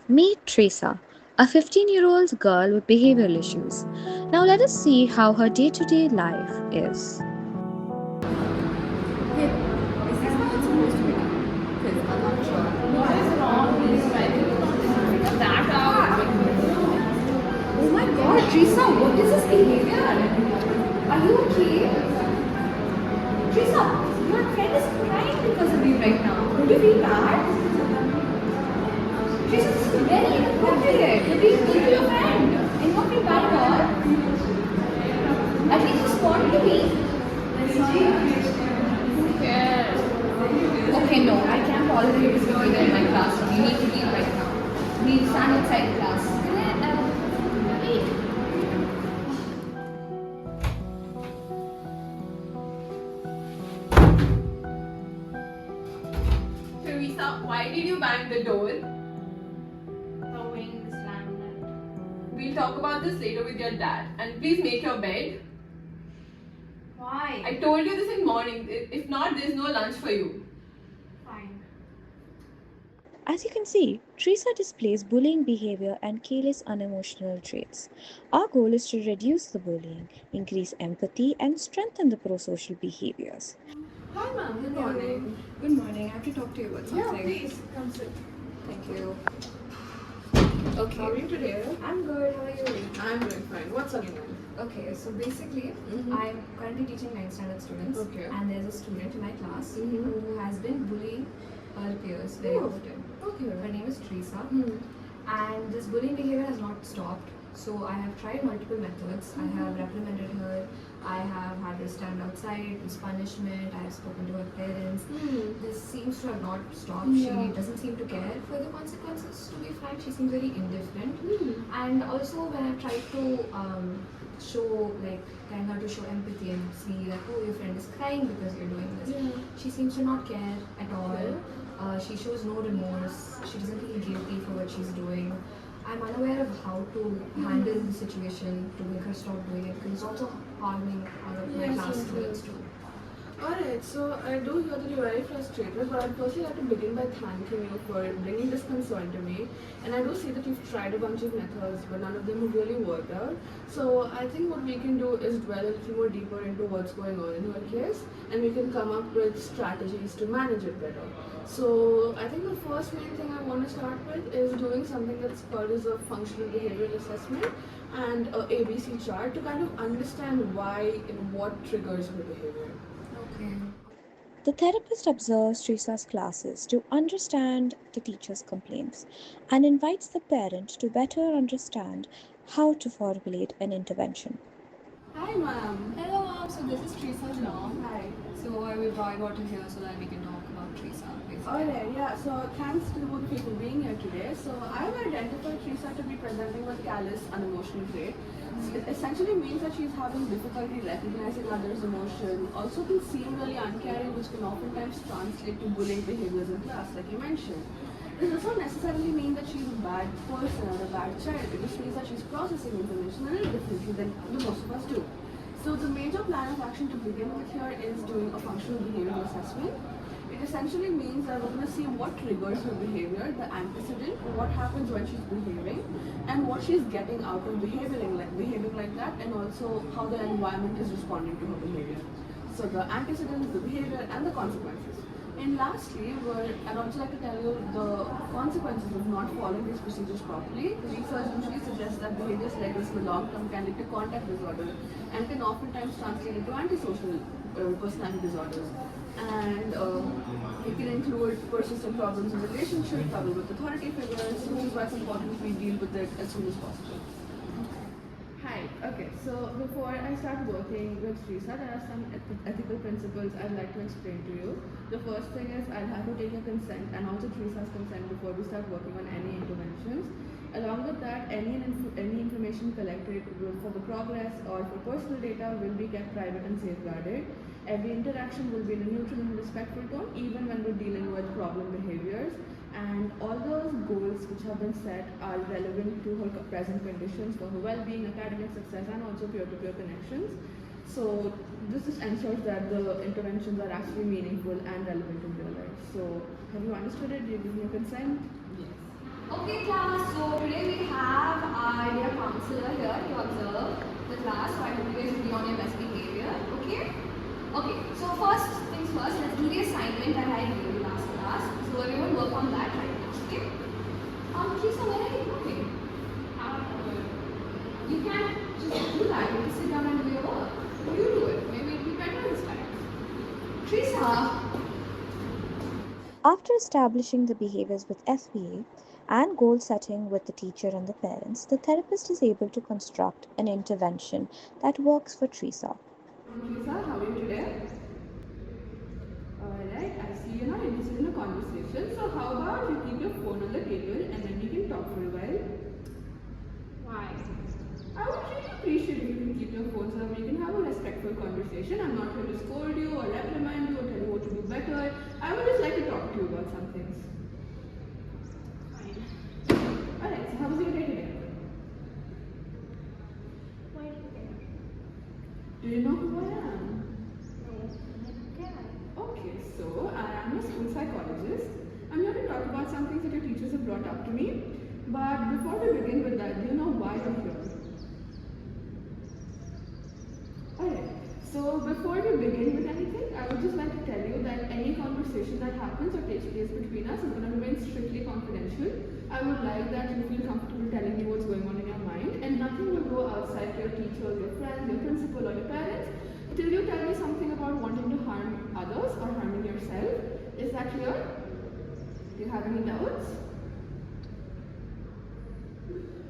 Meet Teresa, a 15-year-old girl with behavioral issues. Now let us see how her day to day life is. Hey, is this how it's supposed to be done? Because I'm not sure. What is wrong? Please try to figure that out. Oh my god, Teresa, what is this behavior? Are you okay? Teresa, your friend is crying because of you right now. Don't you feel bad? Teresa, this is very inappropriate. You're being mean to your friend. And you don't feel bad at all. At least respond to me. Who cares? Okay, no, I can't tolerate this behavior in my classroom. You need to leave right now. Please stand outside class. Wait. Teresa, why did you bang the door? The wind slammed it. We'll talk about this later with your dad. And please make your bed. Why? I told you this in morning. If not, there's no lunch for you. Fine. As you can see, Teresa displays bullying behavior and Callous unemotional traits. Our goal is to reduce the bullying, increase empathy, and strengthen the prosocial behaviors. Hi, ma'am. Good morning. Good morning. I have to talk to you about Yeah, something. please. Come sit. Thank you. Okay. How are you today? I'm good. How are you? I'm doing fine. What's on your mind? Okay, so basically, I'm currently teaching 9th standard students, Okay. and there's a student in my class Mhm. who has been bullying her peers very Oh, often. Okay. Her name is Teresa, Hmm. and this bullying behavior has not stopped. So I have tried multiple methods. I have reprimanded her. I have had her stand outside as punishment. I have spoken to her parents. Hmm. This seems to have not stopped. Yeah. She doesn't seem to care for the consequences. To be frank, she seems very indifferent. Hmm. And also when I tried to show like kind of to show empathy and see that oh your friend is crying because you're doing this, Yeah. she seems to not care at all. Okay. She shows no remorse. She doesn't feel guilty for what she's doing. I'm unaware of how to handle the situation to make her stop doing it because it's also harming other my Yes, class yes, students yes. too. Alright, so I do hear that you're very frustrated, but I'd firstly like to begin by thanking you for bringing this concern to me. And I do see that you've tried a bunch of methods, but none of them have really worked out. So I think what we can do is dwell a little more deeper into what's going on in your case, and we can come up with strategies to manage it better. So I think the first main thing I want to start with is doing something that's called as a functional behavioral assessment and a ABC chart to kind of understand why and what triggers her behavior. Okay. The therapist observes Teresa's classes to understand the teacher's complaints and invites the parent to better understand how to formulate an intervention. Hi, ma'am. Hello mom, so this is Teresa's mom. Hi. So I got her here so that we can talk about Teresa basically. Alright, yeah, so thanks to both people being here today. So I've identified Teresa to be presenting with callous unemotional trait. It essentially means that she's having difficulty recognizing others' emotion, also can seem really uncaring, which can oftentimes translate to bullying behaviors in class, like you mentioned. This does not necessarily mean that she's a bad person or a bad child. It just means that she's processing information a little differently than the most of us do. So the major plan of action to begin with here is doing a functional behavioral assessment. It essentially means that we're going to see what triggers her behavior, the antecedent, what happens when she's behaving, and what she's getting out of behaving like that, and also how the environment is responding to her behavior. So the antecedent, the behavior, and the consequences. And lastly, I'd also like to tell you the consequences of not following these procedures properly. Research usually suggests that behaviors like this in the long term can lead to contact disorders and can oftentimes translate into antisocial personality disorders. And it can include persistent problems in relationships, trouble with authority figures, which is why it's important we deal with it as soon as possible. Hi. Okay. So before I start working with Teresa, there are some ethical principles I'd like to explain to you. The first thing is I'll have to take your consent and also Teresa's consent before we start working on any interventions. Along with that, any information collected for the progress or for personal data will be kept private and safeguarded. Every interaction will be in a neutral and respectful tone, even when we're dealing with problem behaviors. And all those goals which have been set are relevant to her present conditions for her well-being, academic success, and also peer-to-peer connections. So this just ensures that the interventions are actually meaningful and relevant in real life. So have you understood it? Do you give me your consent? Yes. Okay class, so today we have our dear counselor here to observe the class, so I hope you guys will be on your best behavior, okay? Okay, so first things first, let's do the assignment that I gave you last class. So everyone work on that right now, okay? Teresa, where are you going? You can't just do that, you have to sit down and do your work. You do it, maybe it'll be better this time. Teresa! After establishing the behaviors with FBA and goal setting with the teacher and the parents, the therapist is able to construct an intervention that works for Teresa. Teresa, how are you today? Alright, I see you're not interested in a conversation, so how about you keep your phone on the table and then we can talk for a while? Why? I would really appreciate if you can keep your phone so that we can have a respectful conversation. I'm not here to scold you or reprimand you or tell you what to do better. I would just like to talk to you about some things. Fine. Alright, so how was your day today? Why do you care? Do you know who I am? No, I don't care. Okay, so I am a school psychologist. I'm here to talk about some things that your teachers have brought up to me. But before we begin with that, do you know why you're here? Alright, so before we begin with anything, I would just like to tell you that any conversation that happens or takes place between us is going to remain strictly confidential. I would like that you feel comfortable telling me what's going on in your mind, and nothing will go outside to your teachers, your friends, your principal, or your parents till you tell me something about wanting to harm others or harming yourself. Is that clear? Do you have any doubts?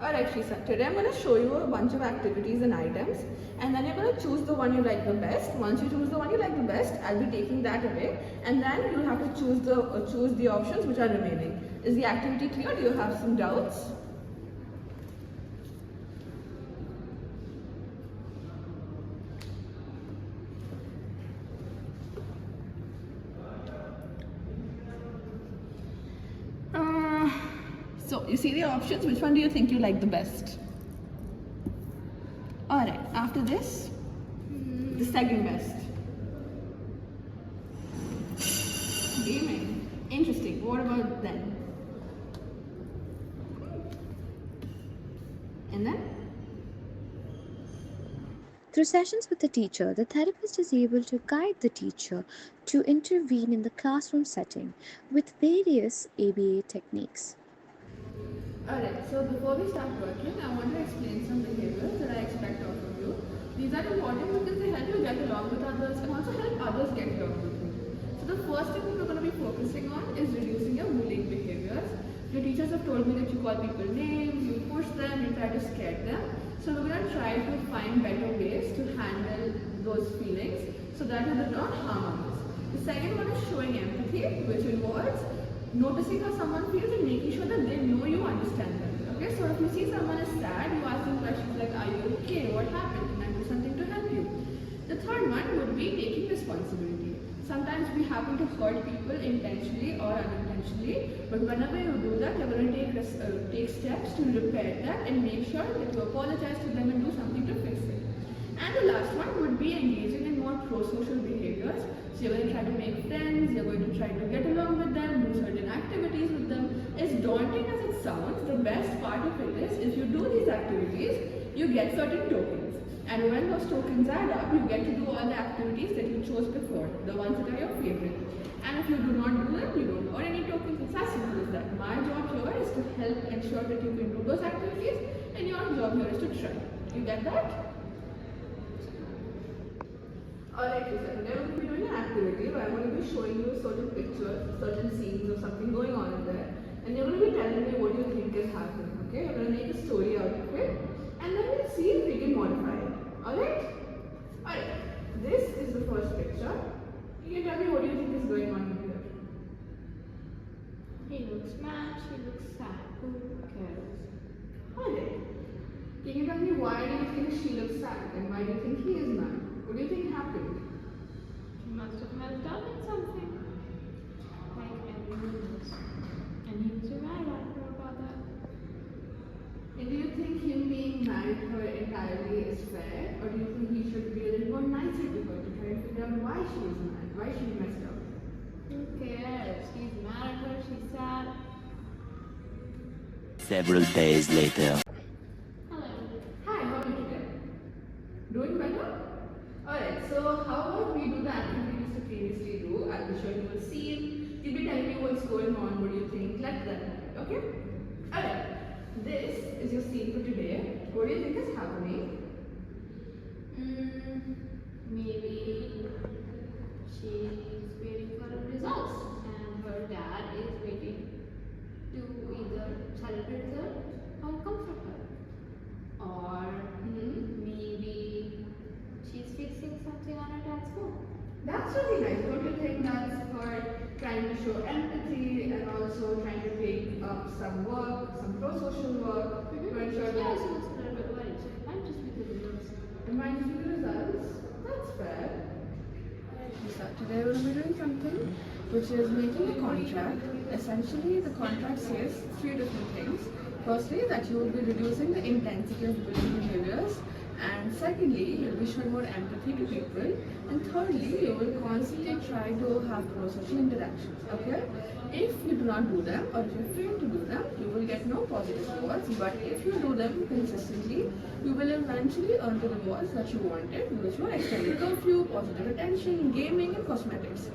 Alright Teresa, today I'm going to show you a bunch of activities and items, and then you're going to choose the one you like the best. Once you choose the one you like the best, I'll be taking that away, and then you'll have to choose the options which are remaining. Is the activity clear? Do you have some doubts? So you see the options, which one do you think you like the best? Alright, after this, the second best. Gaming. Interesting. What about then? And then? Through sessions with the teacher, the therapist is able to guide the teacher to intervene in the classroom setting with various ABA techniques. Alright, so before we start working, I want to explain some behaviors that I expect out of you. These are important because they help you get along with others and also help others get along with you. So the first thing we're going to be focusing on is reducing your bullying behaviors. Your teachers have told me that you call people names, you push them, you try to scare them. So we're going to try to find better ways to handle those feelings so that you do not harm others. The second one is showing empathy, which involves noticing how someone feels and making sure that they know you understand them. Okay, so if you see someone is sad, you ask them questions like, are you okay? What happened? Can I do something to help you? The third one would be taking responsibility. Sometimes we happen to hurt people intentionally or unintentionally, but whenever you do that, you're going to take steps to repair that and make sure that you apologize to them and do something to fix it. And the last one would be engaging in more pro-social behaviors. So you're going to try to make friends, you're going to try to get along with them, do certain activities with them. As daunting as it sounds, the best part of it is if you do these activities, you get certain tokens. And when those tokens add up, you get to do all the activities that you chose before, the ones that are your favorite. And if you do not do them, you don't earn any tokens. It's as simple as that. My job here is to help ensure that you can do those activities, and your job here is to try. You get that? Alright, Lisa, today we're going to be doing an activity where I'm going to be showing you certain pictures, certain scenes of something going on in there, and you're going to be telling me what you think is happening, okay? You're going to make a story out of it, and then we'll see if we can modify it, alright? Alright, this is the first picture. You can tell me what you think is going on in here. He looks mad, she looks sad. Who cares? Alright. Can you tell me why do you think she looks sad, and why do you think he is mad? What do you think happened? She must have messed up in something. Like everyone else. And he was mad at her about that. And do you think him being mad at her entirely is fair? Or do you think he should be a little more nicer to her to try and figure out why she is mad, why she messed up? Who cares? She's mad at her, she's sad. Several days later. Hello. Hi, how are you today? Doing better? Alright, so how about we do the activity we used to previously do? I'll be showing you a scene. You'll be telling me what's going on, what do you think, like that, okay? Alright, this is your scene for today. What do you think is happening? Maybe she's waiting for her results and her dad is waiting to either celebrate her or comfort her. Or maybe she's fixing something on her dad's phone. That's really nice. Don't you think that's her trying to show empathy and also trying to take up some work, some pro-social work to ensure She that also looks a little bit worried, so it might just be the results. it might be the results? That's fair. So today we'll be doing something which is making a contract. Essentially, the contract says three different things. Firstly, that you will be reducing the intensity of bullying behaviors, and secondly, you'll be showing more empathy to people, and thirdly, you will constantly try to have pro-social interactions. Okay? If you do not do them, or if you fail to do them, you will get no positive rewards. But if you do them consistently, you will eventually earn the rewards that you wanted, which were extended curfew, positive attention, gaming, and cosmetics.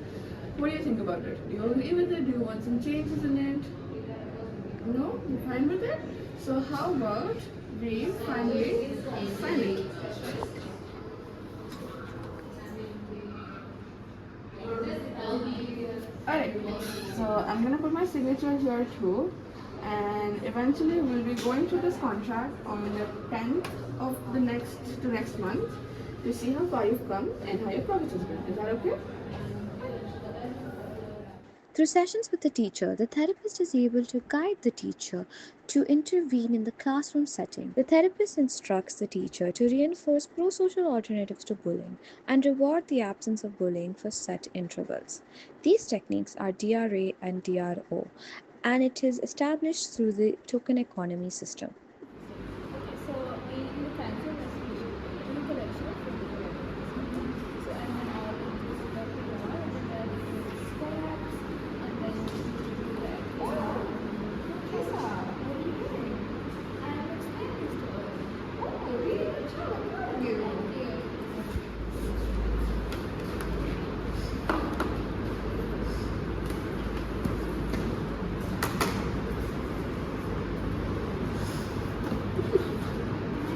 What do you think about it? Do you agree with it? Do you want some changes in it? No? You fine with it? So how about we finally sign it? Alright, so I'm gonna put my signature here too, and eventually we'll be going through this contract on the 10th of the next month to see how far you've come and how your progress has been. Is that okay? Through sessions with the teacher, the therapist is able to guide the teacher to intervene in the classroom setting. The therapist instructs the teacher to reinforce pro-social alternatives to bullying and reward the absence of bullying for set intervals. These techniques are DRA and DRO, and it is established through the token economy system. Okay, so in the fancy investigation, in the collection of physical evidence. So and then I'll introduce the PR and then there will be steps and then Lisa, what are you doing? I'm explaining this to her. Oh, really good job. I'm proud of you.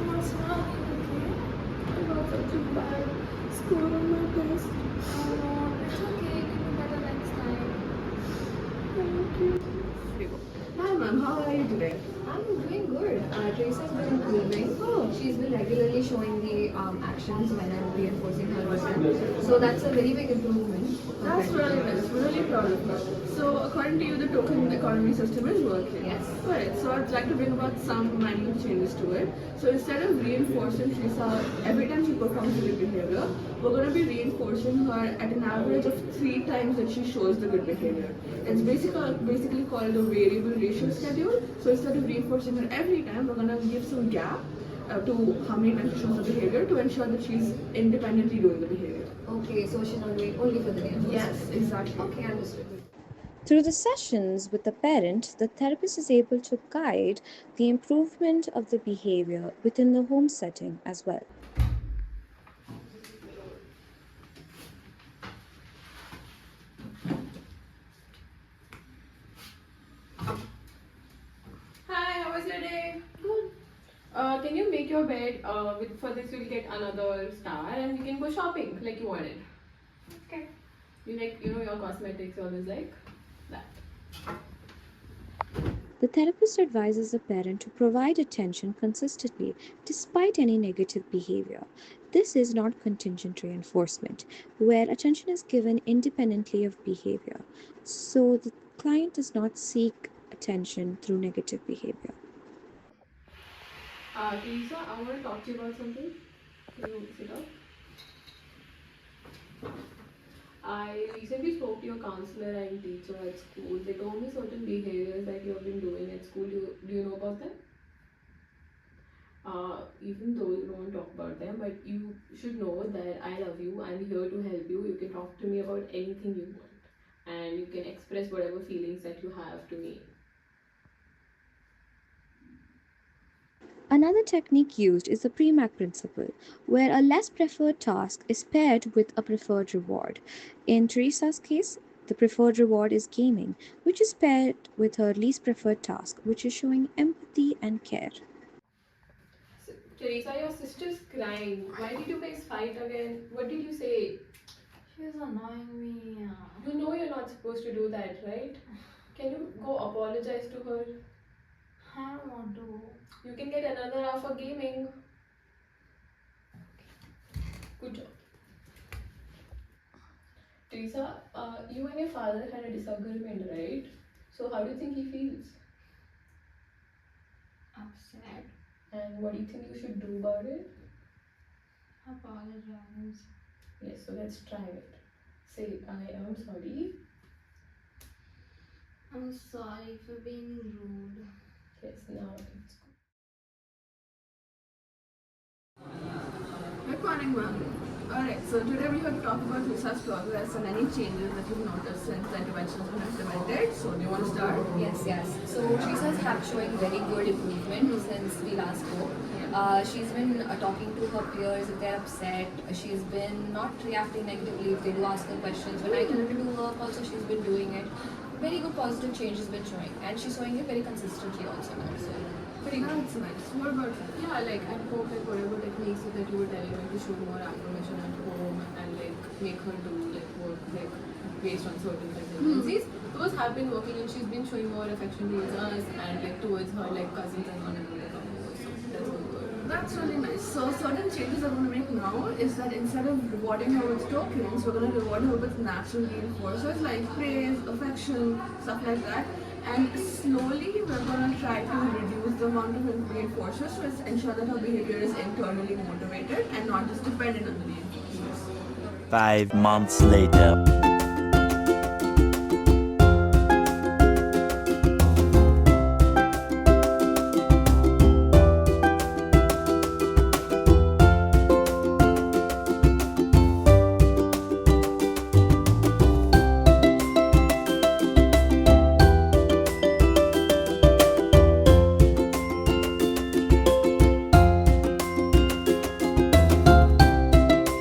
What's wrong? Okay? I got such a bad score on my test. Oh, it's okay. You can do better next time. Thank you. Hi ma'am, how are you today? I'm doing good. Teresa's been improving. She's been regularly showing the actions when I'm reinforcing her with them. So that's a very big improvement. That's really nice. We're really proud of her. So according to you, the token economy system is working. Yes. Right. So I'd like to bring about some minute changes to it. So instead of reinforcing Teresa every time she performs the good behavior, we're going to be reinforcing her at an average of 3 times that she shows the good behavior. It's basically called a variable ratio schedule. So instead of reinforcing her every time, we're going to give some gap to how many times she shows the behavior to ensure that she's independently doing the behavior. Okay, so she's not doing only for the reinforcement. Yes, exactly. Okay, understood. Through the sessions with the parent, the therapist is able to guide the improvement of the behavior within the home setting as well. Hi, how was your day? Good. Can you make your bed? For this, you'll get another star, and you can go shopping like you wanted. Okay. You like, your cosmetics always like that. The therapist advises the parent to provide attention consistently despite any negative behavior. This is not contingent reinforcement, where attention is given independently of behavior. So the client does not seek attention through negative behavior. Teresa, I want to talk to you about something. Can you sit up? I recently spoke to your counselor and teacher at school. They told me certain behaviors that you have been doing at school. Do you know about them? Even though you don't talk about them, but you should know that I love you. I'm here to help you. You can talk to me about anything you want, and you can express whatever feelings that you have to me. Another technique used is the Premack principle, where a less preferred task is paired with a preferred reward. In Teresa's case, the preferred reward is gaming, which is paired with her least preferred task, which is showing empathy and care. So, Teresa, your sister's crying. Why did you guys fight again? What did you say? She's annoying me. You know you're not supposed to do that, right? Can you go apologize to her? I don't want to. You can get another hour for gaming. Good job. Teresa, you and your father had a disagreement, right? So how do you think he feels? Upset. And what do you think you should do about it? Apologize. Yes, so let's try it. Say, I am sorry. I'm sorry for being rude. Yes, now it's good. Good morning, ma'am. Alright, so today we have to talk about research progress and any changes that you've noticed since the intervention has been implemented. So, do you want to start? Yes. So Teresa's showing very good improvement since we last spoke. She's been talking to her peers if they're upset. She's been not reacting negatively if they do ask her questions. When I tell her to do work, also she's been doing it. Very good positive change has been showing, and she's showing it very consistently also now. So pretty good. That's nice. What about you? Yeah, like at home, like whatever techniques that you were telling her to show more affirmation at home and like make her do like work like based on certain tendencies. Those have been working and she's been showing more affection towards us and like towards her like cousins and on another couple. So that's all good. That's really nice. So, certain changes I'm going to make now is that instead of rewarding her with tokens, we're going to reward her with natural reinforcers like praise, affection, stuff like that. And slowly, we're going to try to reduce the amount of reinforcers to ensure that her behavior is internally motivated and not just dependent on the reinforcers. 5 months later.